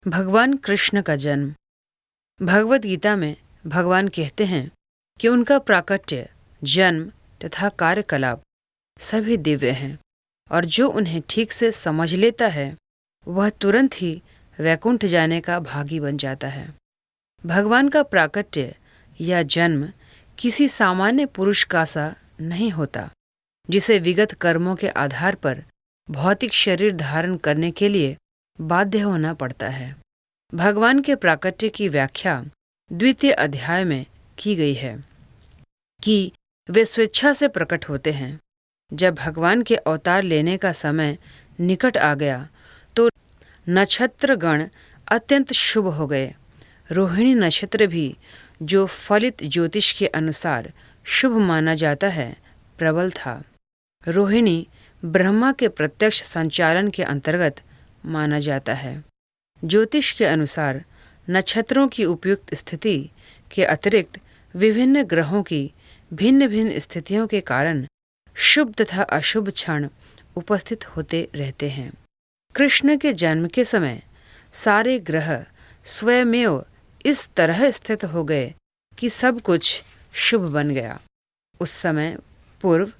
भगवान कृष्ण का जन्म। भगवद गीता में भगवान कहते हैं कि उनका प्राकट्य, जन्म तथा कार्यकलाप सभी दिव्य हैं और जो उन्हें ठीक से समझ लेता है वह तुरंत ही वैकुंठ जाने का भागी बन जाता है। भगवान का प्राकट्य या जन्म किसी सामान्य पुरुष का सा नहीं होता जिसे विगत कर्मों के आधार पर भौतिक शरीर धारण करने के लिए बाध्य होना पड़ता है। भगवान के प्राकट्य की व्याख्या द्वितीय अध्याय में की गई है कि वे स्वेच्छा से प्रकट होते हैं। जब भगवान के अवतार लेने का समय निकट आ गया तो नक्षत्रगण अत्यंत शुभ हो गए। रोहिणी नक्षत्र भी, जो फलित ज्योतिष के अनुसार शुभ माना जाता है, प्रबल था। रोहिणी ब्रह्मा के प्रत्यक्ष संचालन के अंतर्गत माना जाता है। ज्योतिष के अनुसार नक्षत्रों की उपयुक्त स्थिति के अतिरिक्त विभिन्न ग्रहों की भिन्न भिन्न स्थितियों के कारण शुभ तथा अशुभ क्षण उपस्थित होते रहते हैं। कृष्ण के जन्म के समय सारे ग्रह स्वयमेव इस तरह स्थित हो गए कि सब कुछ शुभ बन गया। उस समय पूर्व,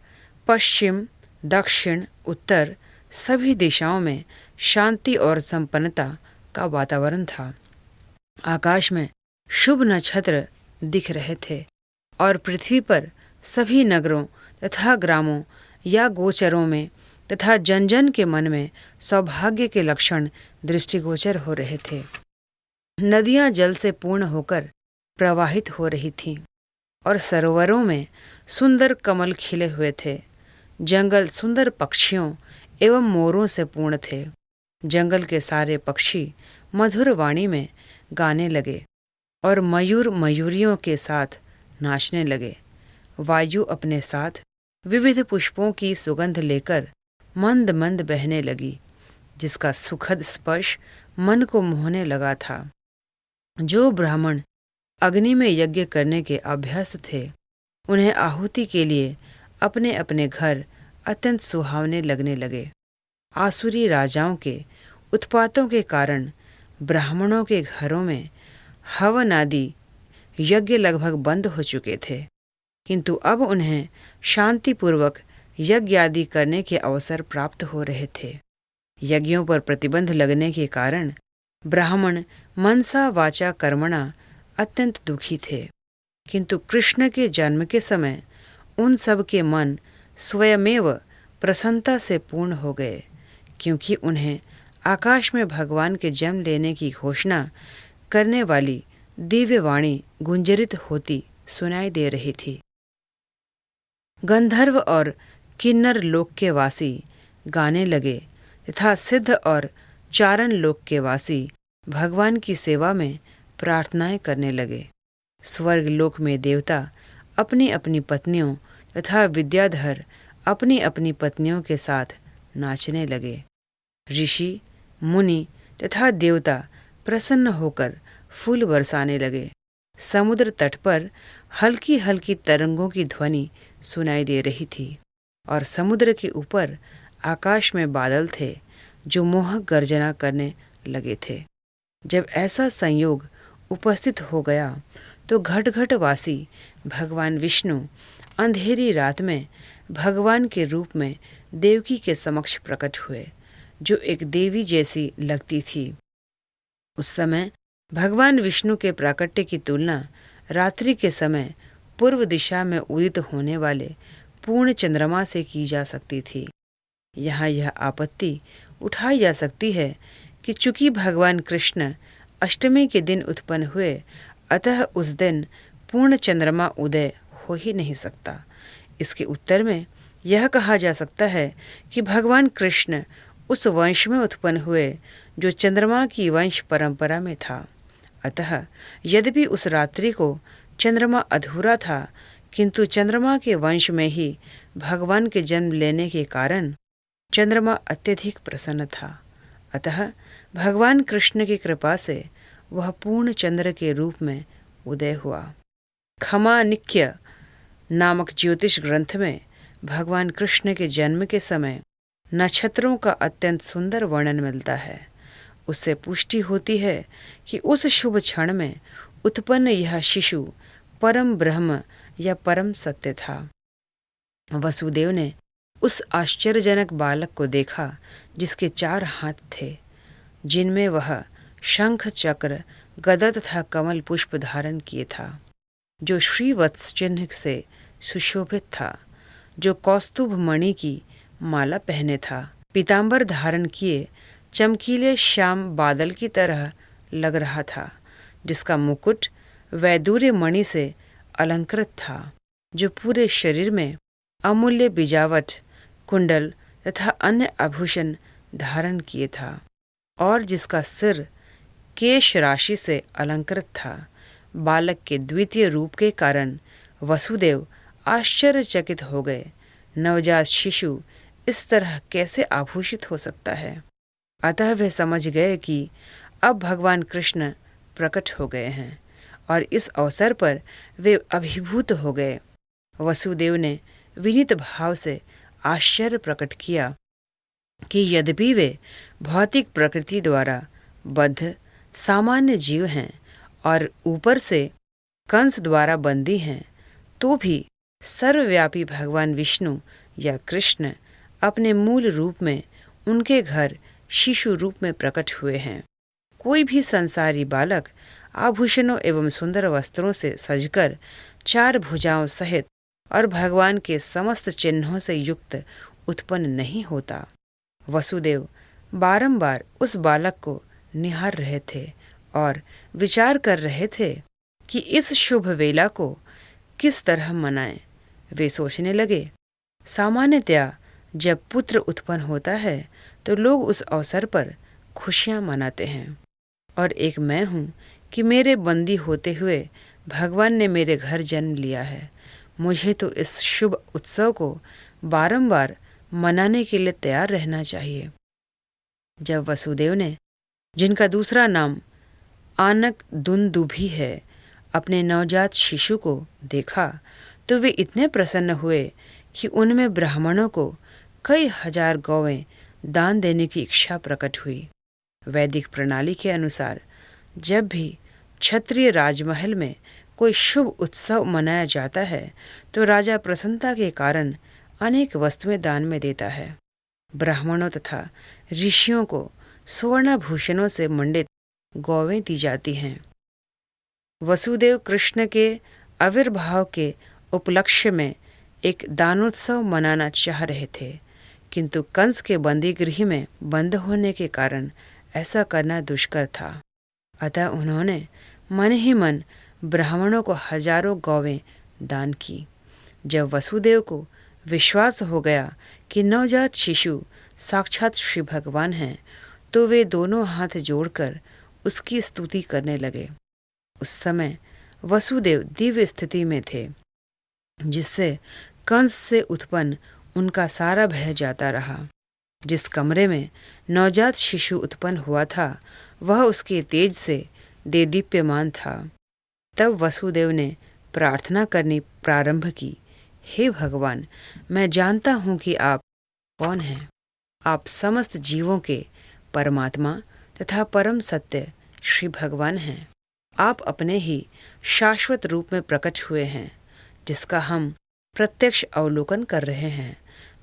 पश्चिम, दक्षिण, उत्तर सभी दिशाओं में शांति और संपन्नता का वातावरण था। आकाश में शुभ नक्षत्र दिख रहे थे और पृथ्वी पर सभी नगरों तथा ग्रामों या गोचरों में तथा जन जन के मन में सौभाग्य के लक्षण दृष्टिगोचर हो रहे थे। नदियां जल से पूर्ण होकर प्रवाहित हो रही थीं और सरोवरों में सुंदर कमल खिले हुए थे। जंगल सुंदर पक्षियों एवं मोरों से पूर्ण थे। जंगल के सारे पक्षी मधुर वाणी में गाने लगे और मयूर मयूरियों के साथ नाचने लगे। वायु अपने साथ विविध पुष्पों की सुगंध लेकर मंद मंद बहने लगी, जिसका सुखद स्पर्श मन को मोहने लगा था। जो ब्राह्मण अग्नि में यज्ञ करने के अभ्यस्त थे, उन्हें आहुति के लिए अपने अपने घर अत्यंत सुहावने लगने लगे। आसुरी राजाओं के उत्पातों के कारण ब्राह्मणों के घरों में हवन आदि यज्ञ लगभग बंद हो चुके थे, किंतु अब उन्हें शांतिपूर्वक यज्ञ आदि करने के अवसर प्राप्त हो रहे थे। यज्ञों पर प्रतिबंध लगने के कारण ब्राह्मण मनसा वाचा कर्मणा अत्यंत दुखी थे, किंतु कृष्ण के जन्म के समय उन सब के मन स्वयमेव प्रसन्नता से पूर्ण हो गए, क्योंकि उन्हें आकाश में भगवान के जन्म लेने की घोषणा करने वाली दिव्य वाणी गुंजरित होती सुनाई दे रही थी। गंधर्व और किन्नर लोक के वासी गाने लगे तथा सिद्ध और चारण लोक के वासी भगवान की सेवा में प्रार्थनाएं करने लगे। स्वर्ग लोक में देवता अपनी अपनी पत्नियों तथा विद्याधर अपनी अपनी पत्नियों के साथ नाचने लगे। ऋषि, मुनि तथा देवता प्रसन्न होकर फूल बरसाने लगे। समुद्र तट पर हल्की हल्की तरंगों की ध्वनि सुनाई दे रही थी और समुद्र के ऊपर आकाश में बादल थे जो मोहक गर्जना करने लगे थे। जब ऐसा संयोग उपस्थित हो गया तो घटघटवासी भगवान विष्णु अंधेरी रात में भगवान के रूप में देवकी के समक्ष प्रकट हुए, जो एक देवी जैसी लगती थी। उस समय भगवान विष्णु के प्राकट्य की तुलना रात्रि के समय पूर्व दिशा में उदित होने वाले पूर्ण चंद्रमा से की जा सकती थी। यहाँ यह आपत्ति उठाई जा सकती है कि चूंकि भगवान कृष्ण अष्टमी के दिन उत्पन्न हुए, अतः उस दिन पूर्ण चंद्रमा उदय हो ही नहीं सकता। इसके उत्तर में यह कहा जा सकता है कि भगवान कृष्ण उस वंश में उत्पन्न हुए जो चंद्रमा की वंश परंपरा में था। अतः यद्यपि उस रात्रि को चंद्रमा अधूरा था, किंतु चंद्रमा के वंश में ही भगवान के जन्म लेने के कारण चंद्रमा अत्यधिक प्रसन्न था। अतः भगवान कृष्ण की कृपा से वह पूर्ण चंद्र के रूप में उदय हुआ। खमानिक्य नामक ज्योतिष ग्रंथ में भगवान कृष्ण के जन्म के समय नक्षत्रों का अत्यंत सुंदर वर्णन मिलता है। उससे पुष्टि होती है कि उस शुभ क्षण में उत्पन्न यह शिशु परम ब्रह्म या परम सत्य था। वसुदेव ने उस आश्चर्यजनक बालक को देखा जिसके 4 हाथ थे, जिनमें वह शंख चक्र गदा तथा कमल पुष्प धारण किए था, जो श्रीवत्स चिन्ह से सुशोभित था, जो कौस्तुभ मणि की माला पहने था, पीतांबर धारण किए चमकीले श्याम बादल की तरह लग रहा था, जिसका मुकुट वैदूर्य मणि से अलंकृत था, जो पूरे शरीर में अमूल्य बिजावट, कुंडल तथा अन्य आभूषण धारण किए था, और जिसका सिर केश राशि से अलंकृत था। बालक के द्वितीय रूप के कारण वसुदेव आश्चर्यचकित हो गए। नवजात शिशु इस तरह कैसे आभूषित हो सकता है? अतः वे समझ गए कि अब भगवान कृष्ण प्रकट हो गए हैं, और इस अवसर पर वे अभिभूत हो गए। वसुदेव ने विनीत भाव से आश्चर्य प्रकट किया कि यद्यपि वे भौतिक प्रकृति द्वारा बद्ध सामान्य जीव हैं और ऊपर से कंस द्वारा बंदी हैं, तो भी सर्वव्यापी भगवान विष्णु या कृष्ण अपने मूल रूप में उनके घर शिशु रूप में प्रकट हुए हैं। कोई भी संसारी बालक आभूषणों एवं सुंदर वस्त्रों से सजकर 4 भुजाओं सहित और भगवान के समस्त चिन्हों से युक्त उत्पन्न नहीं होता। वसुदेव बारंबार उस बालक को निहार रहे थे और विचार कर रहे थे कि इस शुभ वेला को किस तरह मनाएं। वे सोचने लगे, सामान्यतया जब पुत्र उत्पन्न होता है तो लोग उस अवसर पर खुशियां मनाते हैं, और एक मैं हूँ कि मेरे बंदी होते हुए भगवान ने मेरे घर जन्म लिया है। मुझे तो इस शुभ उत्सव को बारंबार मनाने के लिए तैयार रहना चाहिए। जब वसुदेव ने, जिनका दूसरा नाम आनक दुंदुभि है, अपने नवजात शिशु को देखा तो वे इतने प्रसन्न हुए कि उनमें ब्राह्मणों को कई हजार गौवें दान देने की इच्छा प्रकट हुई। वैदिक प्रणाली के अनुसार जब भी क्षत्रिय राजमहल में कोई शुभ उत्सव मनाया जाता है तो राजा प्रसन्नता के कारण अनेक वस्तुएं दान में देता है। ब्राह्मणों तथा ऋषियों को सुवर्णाभूषणों से मंडित गौवें दी जाती हैं। वसुदेव कृष्ण के आविर्भाव के उपलक्ष्य में एक दानोत्सव मनाना चाह रहे थे, किंतु कंस के बंदी गृह में बंद होने के कारण ऐसा करना दुष्कर था। अतः उन्होंने मन ही मन ब्राह्मणों को हजारों गौवें दान की। जब वसुदेव को विश्वास हो गया कि नवजात शिशु साक्षात श्री भगवान हैं, तो वे दोनों हाथ जोड़कर उसकी स्तुति करने लगे। उस समय वसुदेव दिव्य स्थिति में थे, जिससे कंस से उत्पन्न उनका सारा भय जाता रहा। जिस कमरे में नवजात शिशु उत्पन्न हुआ था वह उसके तेज से देदीप्यमान था। तब वसुदेव ने प्रार्थना करनी प्रारंभ की, हे भगवान, मैं जानता हूँ कि आप कौन हैं। आप समस्त जीवों के परमात्मा तथा परम सत्य श्री भगवान हैं। आप अपने ही शाश्वत रूप में प्रकट हुए हैं, जिसका हम प्रत्यक्ष अवलोकन कर रहे हैं।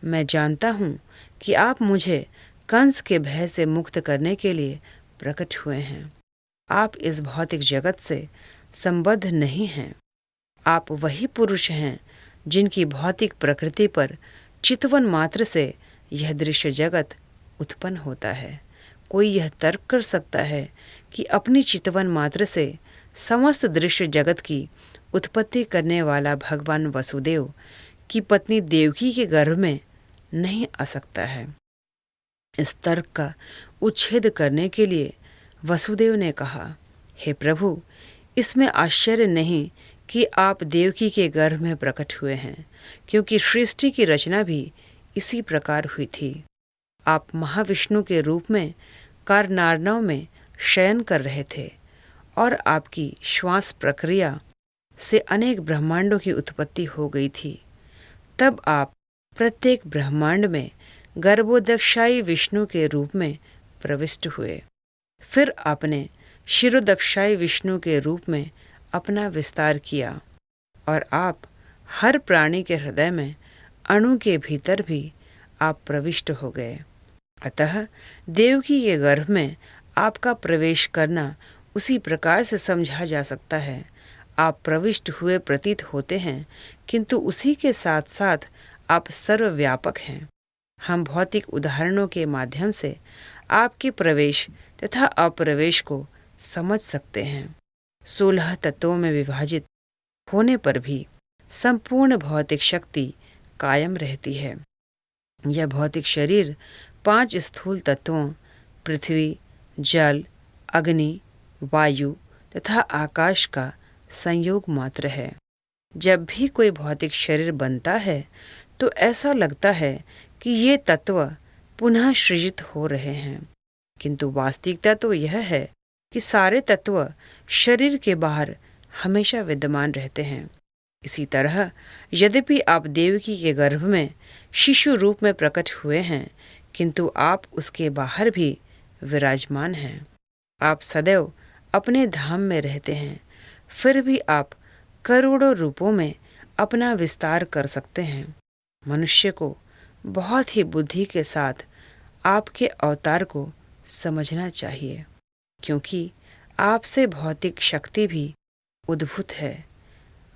मैं जानता हूँ कि आप मुझे कंस के भय से मुक्त करने के लिए प्रकट हुए हैं। आप इस भौतिक जगत से संबद्ध नहीं हैं। आप वही पुरुष हैं जिनकी भौतिक प्रकृति पर चितवन मात्र से यह दृश्य जगत उत्पन्न होता है। कोई यह तर्क कर सकता है कि अपनी चितवन मात्र से समस्त दृश्य जगत की उत्पत्ति करने वाला भगवान वसुदेव की पत्नी देवकी के गर्भ में नहीं आ सकता है। इस तर्क का उच्छेद करने के लिए वसुदेव ने कहा, हे प्रभु, इसमें आश्चर्य नहीं कि आप देवकी के गर्भ में प्रकट हुए हैं, क्योंकि सृष्टि की रचना भी इसी प्रकार हुई थी। आप महाविष्णु के रूप में कारनार्णव में शयन कर रहे थे और आपकी श्वास प्रक्रिया से अनेक ब्रह्मांडों की उत्पत्ति हो गई थी। तब आप प्रत्येक ब्रह्मांड में गर्भोदकशायी विष्णु के रूप में प्रविष्ट हुए। फिर आपने शिरोदक्षाई विष्णु के रूप में अपना विस्तार किया और आप हर प्राणी के हृदय में अणु के भीतर भी आप प्रविष्ट हो गए। अतः देवकी के गर्भ में आपका प्रवेश करना उसी प्रकार से समझा जा सकता है। आप प्रविष्ट हुए प्रतीत होते हैं, किंतु उसी के साथ साथ आप सर्वव्यापक हैं। हम भौतिक उदाहरणों के माध्यम से आपके प्रवेश तथा अप्रवेश को समझ सकते हैं। 16 तत्वों में विभाजित होने पर भी संपूर्ण भौतिक शक्ति कायम रहती है। यह भौतिक शरीर 5 स्थूल तत्वों पृथ्वी, जल, अग्नि, वायु तथा आकाश का संयोग मात्र है। जब भी कोई भौतिक शरीर बनता है तो ऐसा लगता है कि ये तत्व पुनः सृजित हो रहे हैं, किंतु वास्तविकता तो यह है कि सारे तत्व शरीर के बाहर हमेशा विद्यमान रहते हैं। इसी तरह यद्यपि आप देवकी के गर्भ में शिशु रूप में प्रकट हुए हैं, किंतु आप उसके बाहर भी विराजमान हैं। आप सदैव अपने धाम में रहते हैं, फिर भी आप करोड़ों रूपों में अपना विस्तार कर सकते हैं। मनुष्य को बहुत ही बुद्धि के साथ आपके अवतार को समझना चाहिए, क्योंकि आपसे भौतिक शक्ति भी उद्भूत है।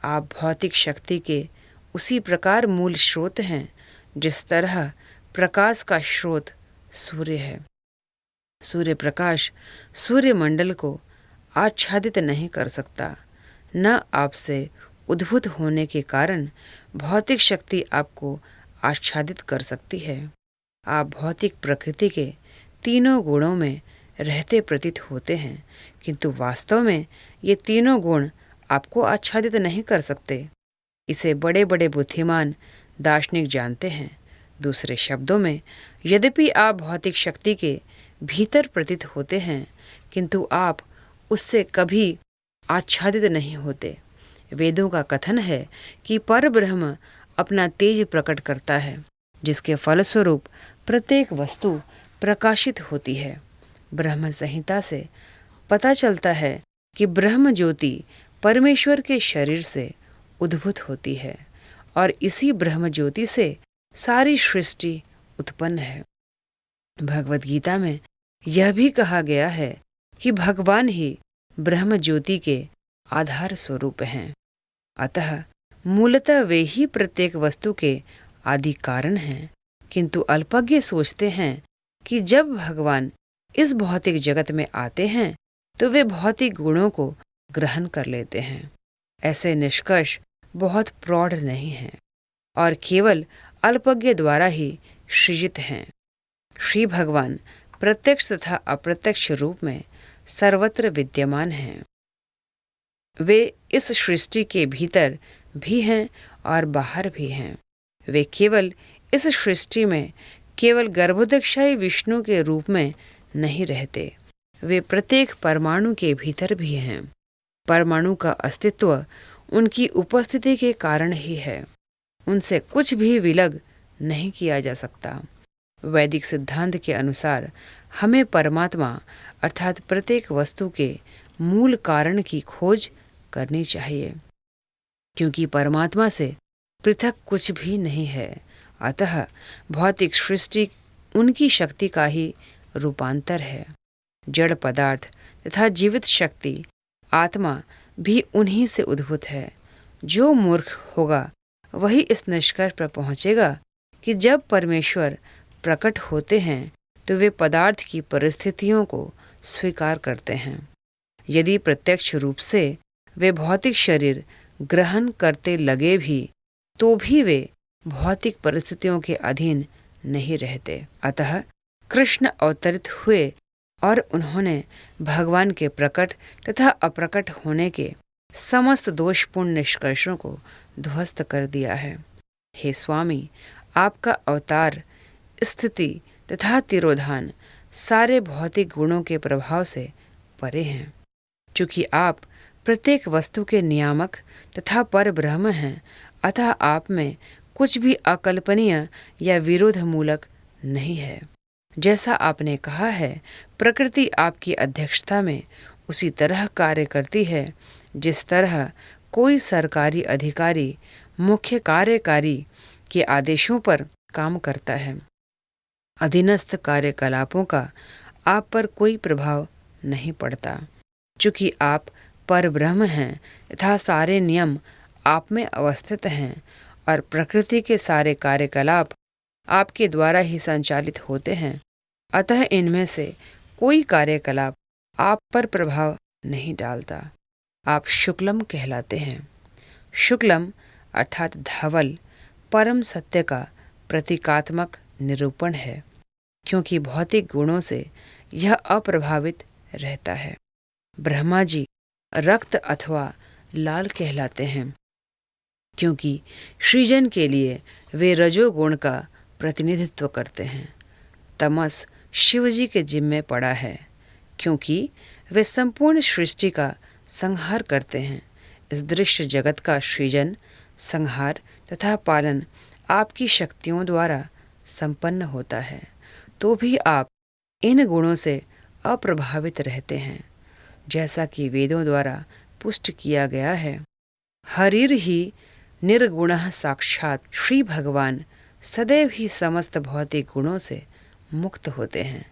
आप भौतिक शक्ति के उसी प्रकार मूल स्रोत हैं जिस तरह प्रकाश का स्रोत सूर्य है। सूर्य प्रकाश सूर्यमंडल को आच्छादित नहीं कर सकता। न आपसे उद्भूत होने के कारण भौतिक शक्ति आपको आच्छादित कर सकती है। आप भौतिक प्रकृति के तीनों गुणों में रहते प्रतीत होते हैं, किंतु वास्तव में ये तीनों गुण आपको आच्छादित नहीं कर सकते। इसे बड़े बड़े बुद्धिमान दार्शनिक जानते हैं। दूसरे शब्दों में, यद्यपि आप भौतिक शक्ति के भीतर प्रतीत होते हैं, किंतु आप उससे कभी आच्छादित नहीं होते। वेदों का कथन है कि परब्रह्म अपना तेज प्रकट करता है, जिसके फलस्वरूप प्रत्येक वस्तु प्रकाशित होती है। ब्रह्म संहिता से पता चलता है कि ब्रह्म ज्योति परमेश्वर के शरीर से उद्भूत होती है और इसी ब्रह्म ज्योति से सारी सृष्टि उत्पन्न है। भगवद गीता में यह भी कहा गया है कि भगवान ही ब्रह्म ज्योति के आधार स्वरूप हैं। अतः मूलतः वे ही प्रत्येक वस्तु के आदि कारण हैं, किंतु अल्पज्ञ सोचते हैं कि जब भगवान इस भौतिक जगत में आते हैं तो वे भौतिक गुणों को ग्रहण कर लेते हैं। ऐसे निष्कर्ष बहुत प्रौढ़ नहीं हैं और केवल अल्पज्ञ द्वारा ही सृजित हैं। श्री भगवान प्रत्यक्ष तथा अप्रत्यक्ष रूप में सर्वत्र विद्यमान हैं। वे इस सृष्टि के भीतर भी हैं और बाहर भी हैं। वे केवल इस सृष्टि में केवल गर्भोदक्षाई विष्णु के रूप में नहीं रहते, वे प्रत्येक परमाणु के भीतर भी हैं। परमाणु का अस्तित्व उनकी उपस्थिति के कारण ही है। उनसे कुछ भी विलग नहीं किया जा सकता। वैदिक सिद्धांत के अनुसार हमें परमात्मा अर्थात प्रत्येक वस्तु के मूल कारण की खोज करनी चाहिए, क्योंकि परमात्मा से पृथक कुछ भी नहीं है। अतः भौतिक सृष्टि उनकी शक्ति का ही रूपांतर है। जड़ पदार्थ तथा जीवित शक्ति आत्मा भी उन्हीं से उद्भूत है। जो मूर्ख होगा वही इस निष्कर्ष पर पहुंचेगा कि जब परमेश्वर प्रकट होते हैं तो वे पदार्थ की परिस्थितियों को स्वीकार करते हैं। यदि प्रत्यक्ष रूप से वे भौतिक शरीर ग्रहण करते लगे भी, तो भी वे भौतिक परिस्थितियों के अधीन नहीं रहते। अतः कृष्ण अवतरित हुए और उन्होंने भगवान के प्रकट तथा अप्रकट होने के समस्त दोषपूर्ण निष्कर्षों को ध्वस्त कर दिया है। हे स्वामी, आपका अवतार, स्थिति तथा तिरोधान सारे भौतिक गुणों के प्रभाव से परे हैं। चूंकि आप प्रत्येक वस्तु के नियामक तथा परब्रह्म हैं, अतः आप में कुछ भी अकल्पनीय या विरोध मूलक नहीं है। जैसा आपने कहा है, प्रकृति आपकी अध्यक्षता में उसी तरह कार्य करती है जिस तरह कोई सरकारी अधिकारी मुख्य कार्यकारी के आदेशों पर काम करता है। अधीनस्थ कार्यकलापों का आप पर कोई प्रभाव नहीं पड़ता, चूंकि आप परब्रह्म हैं तथा सारे नियम आप में अवस्थित हैं और प्रकृति के सारे कार्यकलाप आपके द्वारा ही संचालित होते हैं। अतः इनमें से कोई कार्यकलाप आप पर प्रभाव नहीं डालता। आप शुक्लम कहलाते हैं। शुक्लम अर्थात धवल परम सत्य का प्रतीकात्मक निरूपण है, क्योंकि भौतिक गुणों से यह अप्रभावित रहता है। ब्रह्मा जी रक्त अथवा लाल कहलाते हैं, क्योंकि सृजन के लिए वे रजोगुण का प्रतिनिधित्व करते हैं। तमस शिवजी के जिम्मे पड़ा है, क्योंकि वे संपूर्ण सृष्टि का संहार करते हैं। इस दृश्य जगत का सृजन, संहार तथा पालन आपकी शक्तियों द्वारा संपन्न होता है, तो भी आप इन गुणों से अप्रभावित रहते हैं। जैसा कि वेदों द्वारा पुष्ट किया गया है, हरिर ही निर्गुणः साक्षात, श्री भगवान सदैव ही समस्त भौतिक गुणों से मुक्त होते हैं।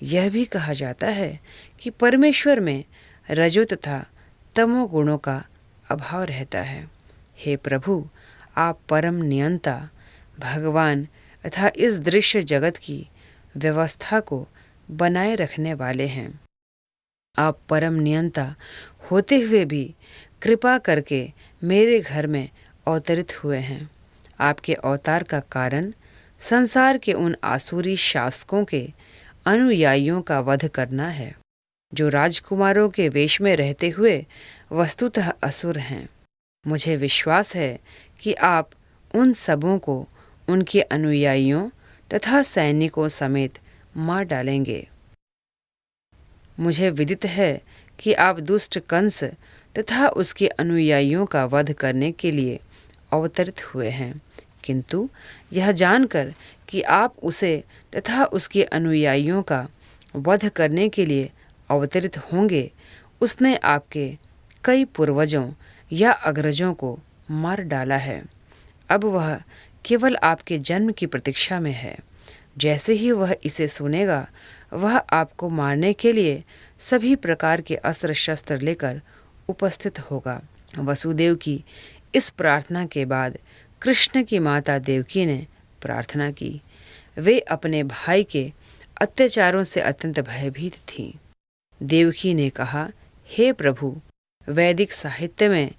यह भी कहा जाता है कि परमेश्वर में रजो तथा तमो गुणों का अभाव रहता है। हे प्रभु, आप परम नियंता भगवान तथा इस दृश्य जगत की व्यवस्था को बनाए रखने वाले हैं। आप परम नियंता होते हुए भी कृपा करके मेरे घर में अवतरित हुए हैं। आपके अवतार का कारण संसार के उन आसुरी शासकों के अनुयायियों का वध करना है, जो राजकुमारों के वेश में रहते हुए वस्तुतः असुर हैं। मुझे विश्वास है कि आप उन सबों को उनके अनुयायियों तथा सैनिकों समेत मार डालेंगे। मुझे विदित है कि आप दुष्ट कंस तथा उसके अनुयायियों का वध करने के लिए अवतरित हुए हैं, किंतु यह जानकर कि आप उसे तथा उसके अनुयायियों का वध करने के लिए अवतरित होंगे, उसने आपके कई पूर्वजों या अग्रजों को मार डाला है। अब वह केवल आपके जन्म की प्रतीक्षा में है। जैसे ही वह इसे सुनेगा, वह आपको मारने के लिए सभी प्रकार के अस्त्र शस्त्र लेकर उपस्थित होगा। वसुदेव की इस प्रार्थना के बाद कृष्ण की माता देवकी ने प्रार्थना की। वे अपने भाई के अत्याचारों से अत्यंत भयभीत थीं। देवकी ने कहा, हे प्रभु, वैदिक साहित्य में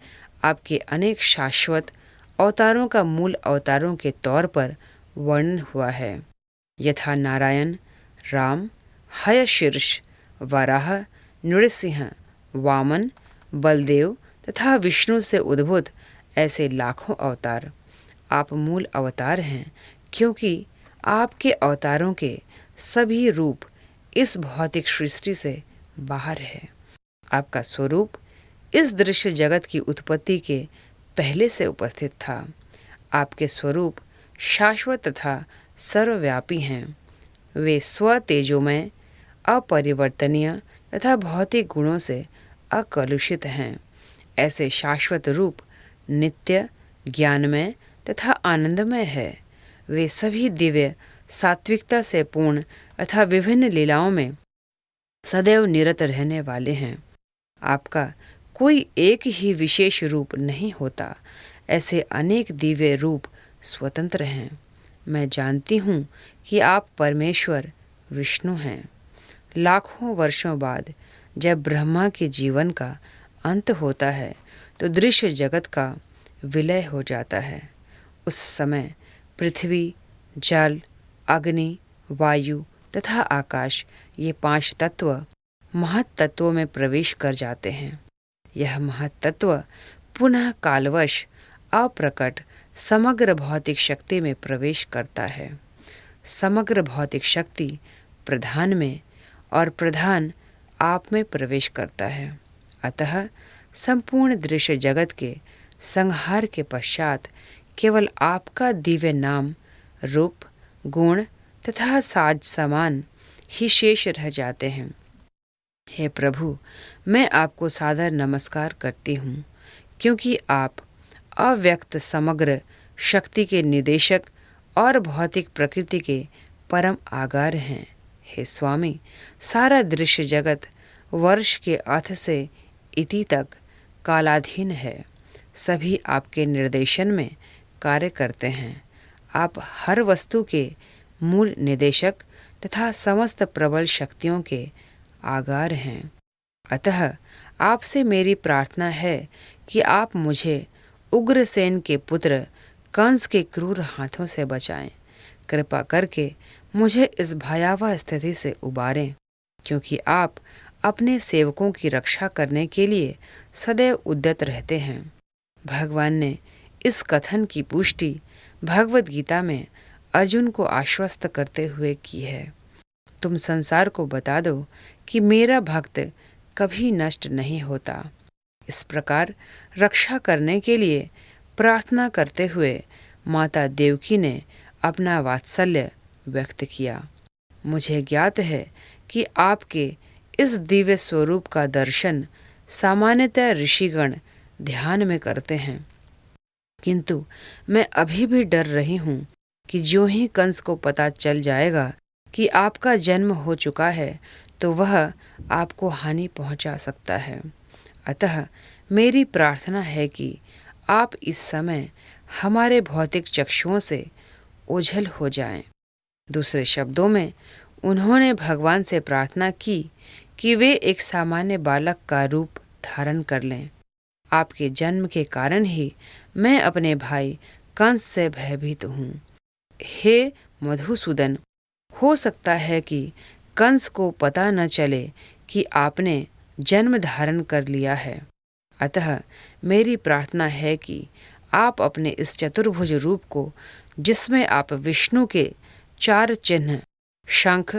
आपके अनेक शाश्वत अवतारों का मूल अवतारों के तौर पर वर्णन हुआ है, यथा नारायण, राम, हयशीर्ष, वराह, नृसिंह, वामन, बलदेव तथा विष्णु से उद्भूत ऐसे लाखों अवतार। आप मूल अवतार हैं, क्योंकि आपके अवतारों के सभी रूप इस भौतिक सृष्टि से बाहर है। आपका स्वरूप इस दृश्य जगत की उत्पत्ति के पहले से उपस्थित था। आपके स्वरूप शाश्वत तथा सर्वव्यापी हैं। वे स्वतेजोमय, अपरिवर्तनीय तथा भौतिक गुणों से अकलुषित हैं। ऐसे शाश्वत रूप नित्य, ज्ञानमय तथा आनंदमय है। वे सभी दिव्य सात्विकता से पूर्ण तथा विभिन्न लीलाओं में सदैव निरत रहने वाले हैं। आपका कोई एक ही विशेष रूप नहीं होता। ऐसे अनेक दिव्य रूप स्वतंत्र हैं। मैं जानती हूँ कि आप परमेश्वर विष्णु हैं। लाखों वर्षों बाद जब ब्रह्मा के जीवन का अंत होता है, तो दृश्य जगत का विलय हो जाता है। उस समय पृथ्वी, जल, अग्नि, वायु तथा आकाश, ये 5 तत्व महत्तत्वों में प्रवेश कर जाते हैं। यह महत्तत्व पुनः कालवश अप्रकट समग्र भौतिक शक्ति में प्रवेश करता है। समग्र भौतिक शक्ति प्रधान में और प्रधान आप में प्रवेश करता है। अतः संपूर्ण दृश्य जगत के संहार के पश्चात केवल आपका दिव्य नाम, रूप, गुण तथा साज सामान ही शेष रह जाते हैं। हे प्रभु, मैं आपको सादर नमस्कार करती हूँ, क्योंकि आप अव्यक्त समग्र शक्ति के निदेशक और भौतिक प्रकृति के परम आगार हैं। हे स्वामी, सारा दृश्य जगत वर्ष के अर्थ से इति तक कालाधीन है। सभी आपके निर्देशन में कार्य करते हैं। आप हर वस्तु के मूल निदेशक तथा समस्त प्रबल शक्तियों के आगार हैं। अतः आपसे मेरी प्रार्थना है कि आप मुझे उग्रसेन के पुत्र कंस के क्रूर हाथों से बचाएं। कृपा करके मुझे इस भयावह स्थिति से उबारें, क्योंकि आप अपने सेवकों की रक्षा करने के लिए सदैव उद्यत रहते हैं। भगवान ने इस कथन की पुष्टि भगवद गीता में अर्जुन को आश्वस्त करते हुए की है। तुम संसार को बता दो कि मेरा भक्त कभी नष्ट नहीं होता। इस प्रकार रक्षा करने के लिए प्रार्थना करते हुए माता देवकी ने अपना वात्सल्य व्यक्त किया। मुझे ज्ञात है कि आपके इस दिव्य स्वरूप का दर्शन सामान्यतः ऋषिगण ध्यान में करते हैं, किंतु मैं अभी भी डर रही हूँ कि जो ही कंस को पता चल जाएगा कि आपका जन्म हो चुका है, तो वह आपको हानि पहुँचा सकता है। अतः मेरी प्रार्थना है कि आप इस समय हमारे भौतिक चक्षुओं से ओझल हो जाएं। दूसरे शब्दों में उन्होंने भगवान से प्रार्थना की कि वे एक सामान्य बालक का रूप धारण कर लें। आपके जन्म के कारण ही मैं अपने भाई कंस से भयभीत हूँ। हे मधुसूदन, हो सकता है कि कंस को पता न चले कि आपने जन्म धारण कर लिया है। अतः मेरी प्रार्थना है कि आप अपने इस चतुर्भुज रूप को, जिसमें आप विष्णु के 4 चिन्ह शंख,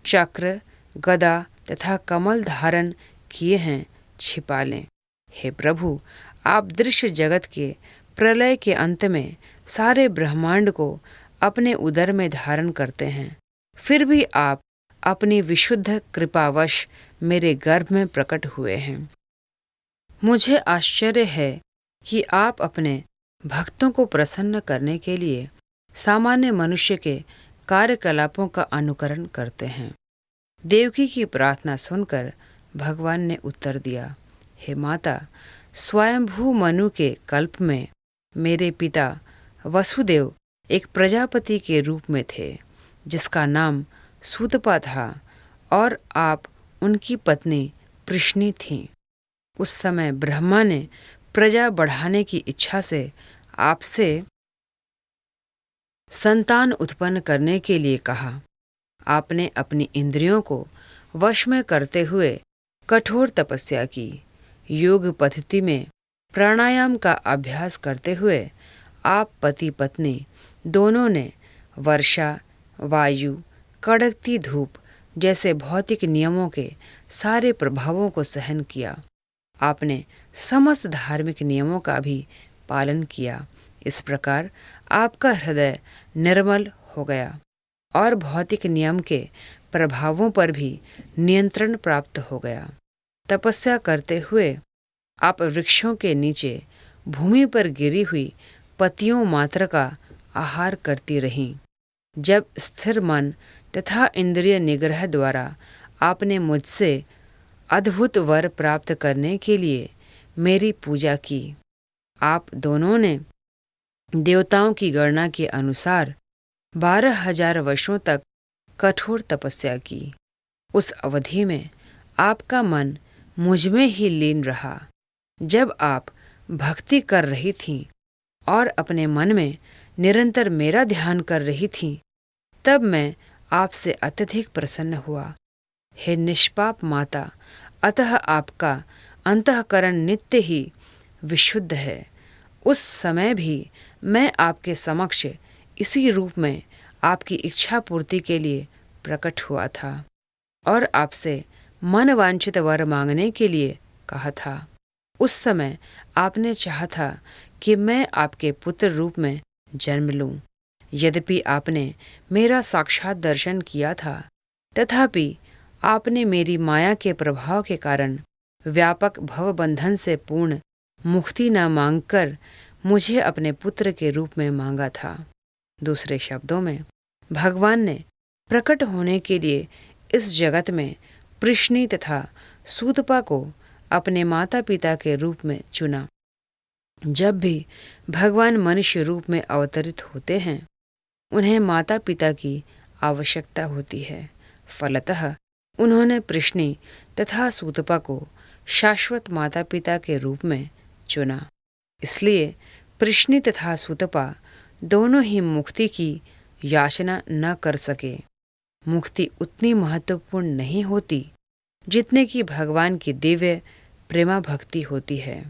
चक्र, गदा तथा कमल धारण किए हैं, छिपा लें। हे प्रभु, आप दृश्य जगत के प्रलय के अंत में सारे ब्रह्मांड को अपने उदर में धारण करते हैं, फिर भी आप अपनी विशुद्ध कृपावश मेरे गर्भ में प्रकट हुए हैं। मुझे आश्चर्य है कि आप अपने भक्तों को प्रसन्न करने के लिए सामान्य मनुष्य के कार्यकलापों का अनुकरण करते हैं। देवकी की प्रार्थना सुनकर भगवान ने उत्तर दिया, हे माता, स्वयंभू मनु के कल्प में मेरे पिता वसुदेव एक प्रजापति के रूप में थे, जिसका नाम सूतपा था, और आप उनकी पत्नी पृश्नि थीं। उस समय ब्रह्मा ने प्रजा बढ़ाने की इच्छा से आपसे संतान उत्पन्न करने के लिए कहा। आपने अपनी इंद्रियों को वश में करते हुए कठोर तपस्या की। योग पद्धति में प्राणायाम का अभ्यास करते हुए आप पति पत्नी दोनों ने वर्षा, वायु, कड़कती धूप जैसे भौतिक नियमों के सारे प्रभावों को सहन किया। आपने समस्त धार्मिक नियमों का भी पालन किया। इस प्रकार आपका हृदय निर्मल हो गया और भौतिक नियम के प्रभावों पर भी नियंत्रण प्राप्त हो गया। तपस्या करते हुए आप वृक्षों के नीचे भूमि पर गिरी हुई पत्तियों मात्र का आहार करती रहीं। जब स्थिर मन तथा इंद्रिय निग्रह द्वारा आपने मुझसे अद्भुत वर प्राप्त करने के लिए मेरी पूजा की। आप दोनों ने देवताओं की गणना के अनुसार 12,000 वर्षों तक कठोर तपस्या की। उस अवधि में आपका मन मुझ में ही लीन रहा। जब आप भक्ति कर रही थीं और अपने मन में निरंतर मेरा ध्यान कर रही थीं, तब मैं आपसे अत्यधिक प्रसन्न हुआ। हे निष्पाप माता, अतः आपका अंतःकरण नित्य ही विशुद्ध है। उस समय भी मैं आपके समक्ष इसी रूप में आपकी इच्छा पूर्ति के लिए प्रकट हुआ था और आपसे मनवांछित वर मांगने के लिए कहा था। उस समय आपने चाहा था कि मैं आपके पुत्र रूप में जन्म लूं। यद्यपि आपने मेरा साक्षात दर्शन किया था, तथापि आपने मेरी माया के प्रभाव के कारण व्यापक भवबंधन से पूर्ण मुक्ति न मांगकर मुझे अपने पुत्र के रूप में मांगा था। दूसरे शब्दों में, भगवान ने प्रकट होने के लिए इस जगत में पृश्नी तथा सूतपा को अपने माता पिता के रूप में चुना। जब भी भगवान मनुष्य रूप में अवतरित होते हैं, उन्हें माता पिता की आवश्यकता होती है। फलतः उन्होंने पृश्नी तथा सूतपा को शाश्वत माता पिता के रूप में चुना। इसलिए पृश्नी तथा सूतपा दोनों ही मुक्ति की याचना न कर सके। मुक्ति उतनी महत्वपूर्ण नहीं होती जितने कि भगवान की दिव्य प्रेमा भक्ति होती है।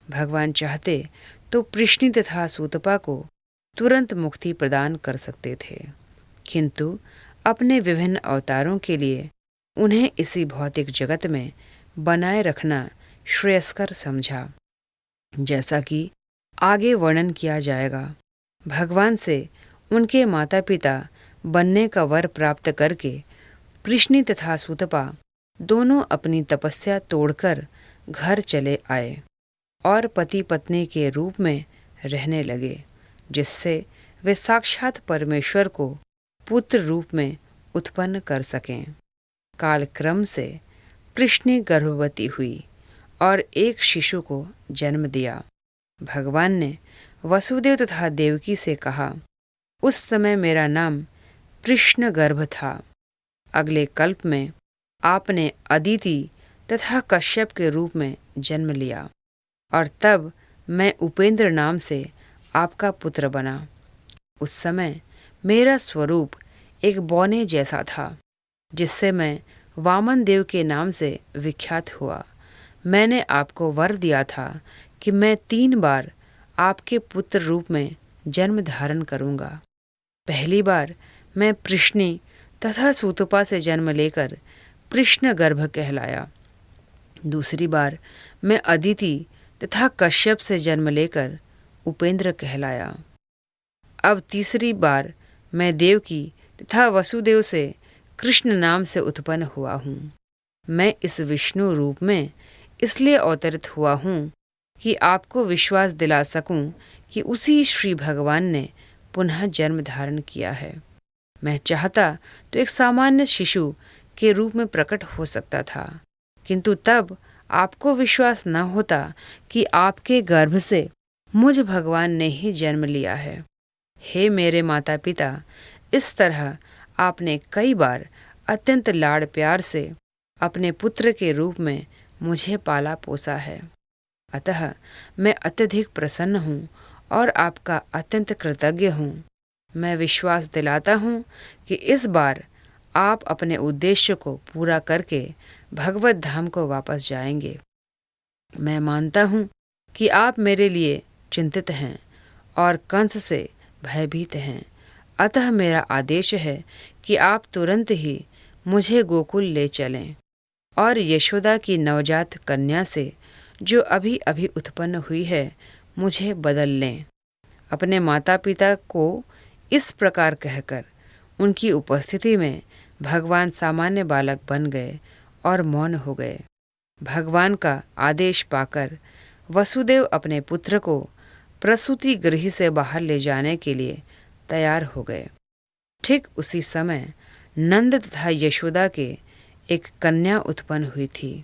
भगवान चाहते तो पृश्नी तथा सूतपा को तुरंत मुक्ति प्रदान कर सकते थे, किंतु अपने विभिन्न अवतारों के लिए उन्हें इसी भौतिक जगत में बनाए रखना श्रेयस्कर समझा। जैसा कि आगे वर्णन किया जाएगा, भगवान से उनके माता पिता बनने का वर प्राप्त करके पृश्नी तथा सूतपा दोनों अपनी तपस्या तोड़कर घर चले आए और पति पत्नी के रूप में रहने लगे, जिससे वे साक्षात परमेश्वर को पुत्र रूप में उत्पन्न कर सकें। कालक्रम से पृश्नी गर्भवती हुई और एक शिशु को जन्म दिया। भगवान ने वसुदेव तथा देवकी से कहा, उस समय मेरा नाम कृष्ण गर्भ था। अगले कल्प में आपने अदिति तथा कश्यप के रूप में जन्म लिया और तब मैं उपेंद्र नाम से आपका पुत्र बना। उस समय मेरा स्वरूप एक बौने जैसा था, जिससे मैं वामन देव के नाम से विख्यात हुआ। मैंने आपको वर दिया था कि मैं 3 बार आपके पुत्र रूप में जन्म धारण करूंगा। पहली बार मैं पृश्नी तथा सूतपा से जन्म लेकर कृष्ण गर्भ कहलाया। दूसरी बार मैं अदिति तथा कश्यप से जन्म लेकर उपेंद्र कहलाया। अब तीसरी बार मैं देवकी तथा वसुदेव से कृष्ण नाम से उत्पन्न हुआ हूँ। मैं इस विष्णु रूप में इसलिए अवतरित हुआ हूँ कि आपको विश्वास दिला सकूं कि उसी श्री भगवान ने पुनः जन्म धारण किया है। मैं चाहता तो एक सामान्य शिशु के रूप में प्रकट हो सकता था, किंतु तब आपको विश्वास न होता कि आपके गर्भ से मुझ भगवान ने ही जन्म लिया है। हे मेरे माता पिता, इस तरह आपने कई बार अत्यंत लाड़ प्यार से अपने पुत्र के रूप में मुझे पाला पोसा है। अतः मैं अत्यधिक प्रसन्न हूँ और आपका अत्यंत कृतज्ञ हूँ। मैं विश्वास दिलाता हूँ कि इस बार आप अपने उद्देश्य को पूरा करके भगवत धाम को वापस जाएंगे। मैं मानता हूँ कि आप मेरे लिए चिंतित हैं और कंस से भयभीत हैं। अतः मेरा आदेश है कि आप तुरंत ही मुझे गोकुल ले चलें और यशोदा की नवजात कन्या से, जो अभी अभी उत्पन्न हुई है, मुझे बदल लें। अपने माता पिता को इस प्रकार कहकर उनकी उपस्थिति में भगवान सामान्य बालक बन गए और मौन हो गए। भगवान का आदेश पाकर वसुदेव अपने पुत्र को प्रसूति गृह से बाहर ले जाने के लिए तैयार हो गए। ठीक उसी समय नंद तथा यशोदा के एक कन्या उत्पन्न हुई थी।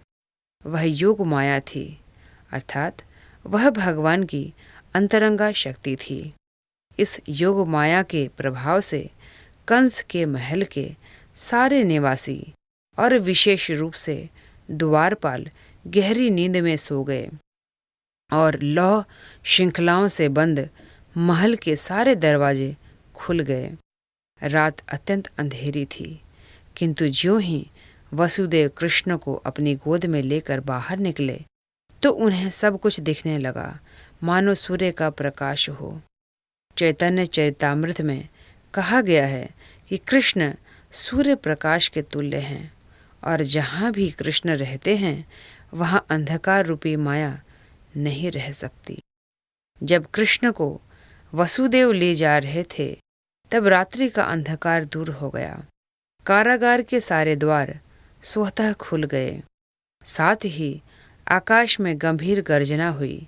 वह योग माया थी, अर्थात वह भगवान की अंतरंगा शक्ति थी। इस योग माया के प्रभाव से कंस के महल के सारे निवासी और विशेष रूप से द्वारपाल गहरी नींद में सो गए और लौह श्रृंखलाओं से बंद महल के सारे दरवाजे खुल गए। रात अत्यंत अंधेरी थी, किंतु ज्यों ही वसुदेव कृष्ण को अपनी गोद में लेकर बाहर निकले तो उन्हें सब कुछ दिखने लगा, मानो सूर्य का प्रकाश हो। चैतन्य चरितामृत में कहा गया है कि कृष्ण सूर्य प्रकाश के तुल्य हैं और जहाँ भी कृष्ण रहते हैं वहाँ अंधकार रूपी माया नहीं रह सकती। जब कृष्ण को वसुदेव ले जा रहे थे तब रात्रि का अंधकार दूर हो गया। कारागार के सारे द्वार स्वतः खुल गए। साथ ही आकाश में गंभीर गर्जना हुई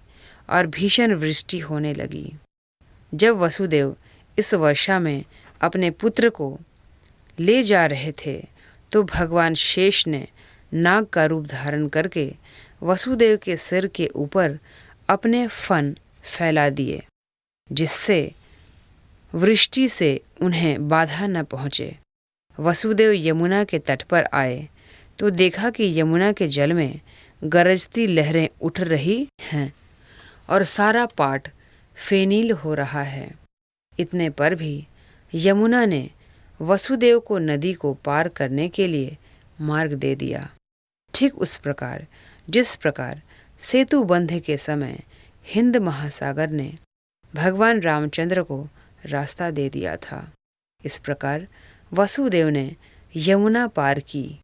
और भीषण वृष्टि होने लगी। जब वसुदेव इस वर्षा में अपने पुत्र को ले जा रहे थे तो भगवान शेष ने नाग का रूप धारण करके वसुदेव के सिर के ऊपर अपने फन फैला दिए, जिससे वृष्टि से उन्हें बाधा न पहुँचे। वसुदेव यमुना के तट पर आए तो देखा कि यमुना के जल में गरजती लहरें उठ रही हैं और सारा पाट फेनील हो रहा है। इतने पर भी यमुना ने वसुदेव को नदी को पार करने के लिए मार्ग दे दिया, ठीक उस प्रकार जिस प्रकार सेतु बंध के समय हिंद महासागर ने भगवान रामचंद्र को रास्ता दे दिया था। इस प्रकार वसुदेव ने यमुना पार की।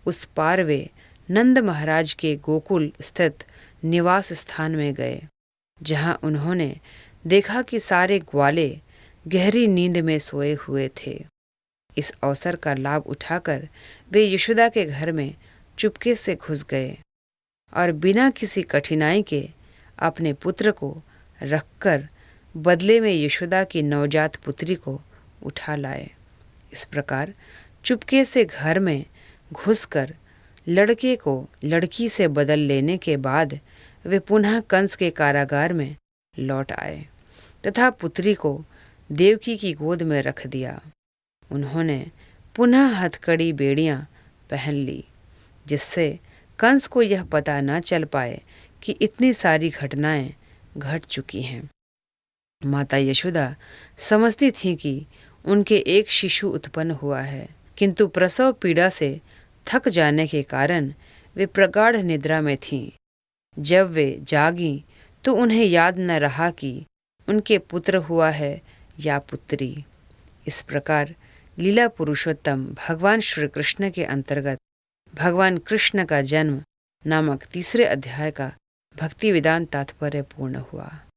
उस पार वे नंद महाराज के गोकुल स्थित निवास स्थान में गए, जहां उन्होंने देखा कि सारे ग्वाले गहरी नींद में सोए हुए थे। इस अवसर का लाभ उठाकर वे यशोदा के घर में चुपके से घुस गए और बिना किसी कठिनाई के अपने पुत्र को रखकर बदले में यशोदा की नवजात पुत्री को उठा लाए। इस प्रकार चुपके से घर में घुसकर लड़के को लड़की से बदल लेने के बाद वे पुनः कंस के कारागार में लौट आए तथा पुत्री को देवकी की गोद में रख दिया। उन्होंने पुनः हथकड़ी बेड़ियां पहन ली, जिससे कंस को यह पता न चल पाए कि इतनी सारी घटनाएं घट चुकी हैं। माता यशोदा समझती थीं कि उनके एक शिशु उत्पन्न हुआ है, किंतु प्रसव पीड़ा से थक जाने के कारण वे प्रगाढ़ निद्रा में थीं। जब वे जागीं तो उन्हें याद न रहा कि उनके पुत्र हुआ है या पुत्री। इस प्रकार लीला पुरुषोत्तम भगवान श्री कृष्ण के अंतर्गत भगवान कृष्ण का जन्म नामक तीसरे अध्याय का भक्ति वेदांत तात्पर्य पूर्ण हुआ।